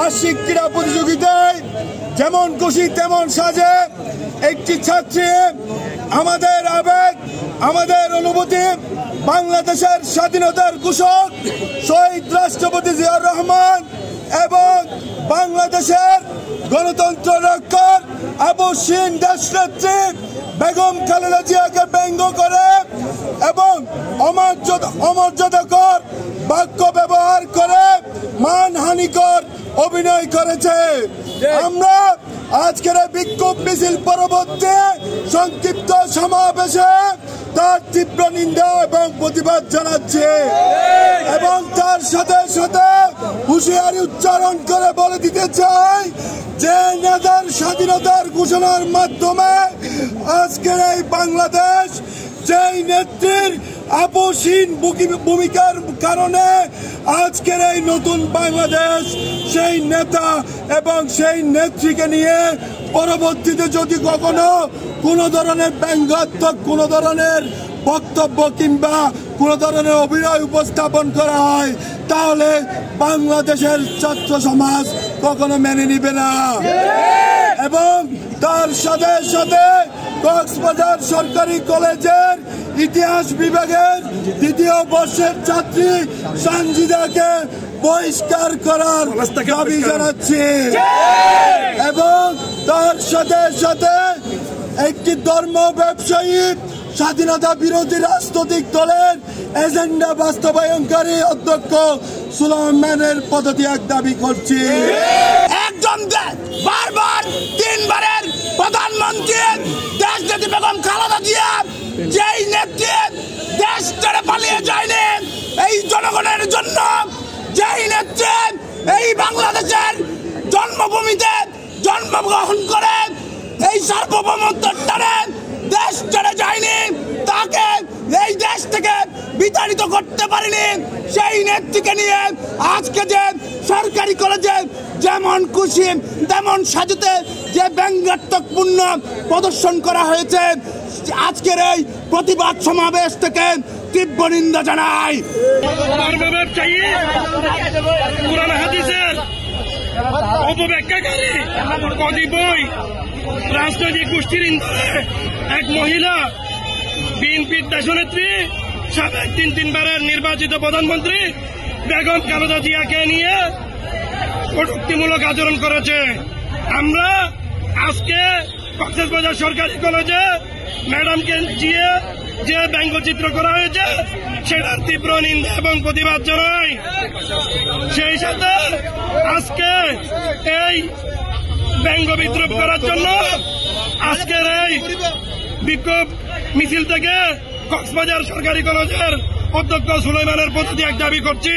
বার্ষিক ক্রীড়া প্রতিযোগিতায় যেমন খুশি তেমন সাজে একটি ছাত্রী আমাদের আবেগ, আমাদের অনুভূতি, বাংলাদেশের স্বাধীনতার ঘোষক শহীদ রাষ্ট্রপতি জিয়াউর রহমান এবং বাংলাদেশের গণতন্ত্র রক্ষক আবশ্যিক দেশনেত্রী বেগম খালেদা জিয়াকে ব্যঙ্গ করে এবং অমর্যাদাকর বাক্য ব্যবহার করে মানহানিকর অভিনয় করেছে। আমরা আজকের বিক্ষোভ মিছিল পরবর্তী সংক্ষিপ্ত সমাবেশে তার তীব্র নিন্দা এবং প্রতিবাদ জানাচ্ছি এবং তার সাথে সাথে হুঁশিয়ারি উচ্চারণ করে বলে দিতে চাই যে নেতার স্বাধীনতার ঘোষণার মাধ্যমে আজকের এই বাংলাদেশ যেই নেত্রীর আপসহীন ভূমিকার কারণে আজকের এই নতুন বাংলাদেশ সেই নেতা এবং সেই নেত্রীকে নিয়ে পরবর্তীতে যদি কখনো কোনো ধরনের ব্যঙ্গাত্মক কোনো ধরনের বক্তব্য কিংবা কোনো ধরনের অভিনয় উপস্থাপন করা হয় তাহলে বাংলাদেশের ছাত্র সমাজ কখনো মেনে নিবে না। এবং তার সাথে সাথে কক্সবাজার সরকারি কলেজের ইতিহাস বিভাগের দ্বিতীয় বর্ষের ছাত্রী সানজিদাকে বহিষ্কার করার দাবি জানাচ্ছি এবং তার সাথে সাথে একটি ধর্ম ব্যবসায়ী স্বাধীনতা বিরোধী রাজনৈতিক দলের এজেন্ডা বাস্তবায়নকারী অধ্যক্ষ সুলাইমানের পদত্যাগ দাবি করছি। একজন বারবার তিনবারের প্রধানমন্ত্রী দেশনেত্রী বেগম খালেদা জিয়া যেই নেত্রী দেশ ছেড়ে পালিয়ে যায়নি এই জনগণের জন্য, যেই নেত্রী এই বাংলাদেশের জন্মভূমিতে জন্মগ্রহণ করে এই সার্বভৌমত্বের টানে দেশ ছেড়ে যায়নি, তাকে এই দেশ থেকে বিতাড়িত করতে পারেনি, সেই নেত্রীকে নিয়ে আজকে যে সরকারি কলেজে যেমন খুশি তেমন সাজতে যে ব্যঙ্গাত্মকপূর্ণ প্রদর্শন করা হয়েছে, আজকের এই প্রতিবাদ সমাবেশ থেকে তীব্র নিন্দা জানাই। অপব্যাখ্যাকারী কতিপয় রাজনৈতিক গোষ্ঠীর এক মহিলা বিএনপির দেশনেত্রী সাবেক তিনবারের নির্বাচিত প্রধানমন্ত্রী বেগম খালেদা জিয়াকে নিয়ে কটূক্তিমূলক আচরণ করেছে। আমরা আজকে কক্সবাজার সরকারি কলেজে ম্যাডামকে যে ব্যঙ্গচিত্র করা হয়েছে সেটার তীব্র নিন্দা এবং প্রতিবাদ জানাই। সেই সাথে আজকে এই ব্যঙ্গ বিদ্রোহ করার জন্য আজকের এই বিক্ষোভ মিছিল থেকে কক্সবাজার সরকারি কলেজের অধ্যক্ষ সুলাইমানের পদত্যাগ দাবি করছি।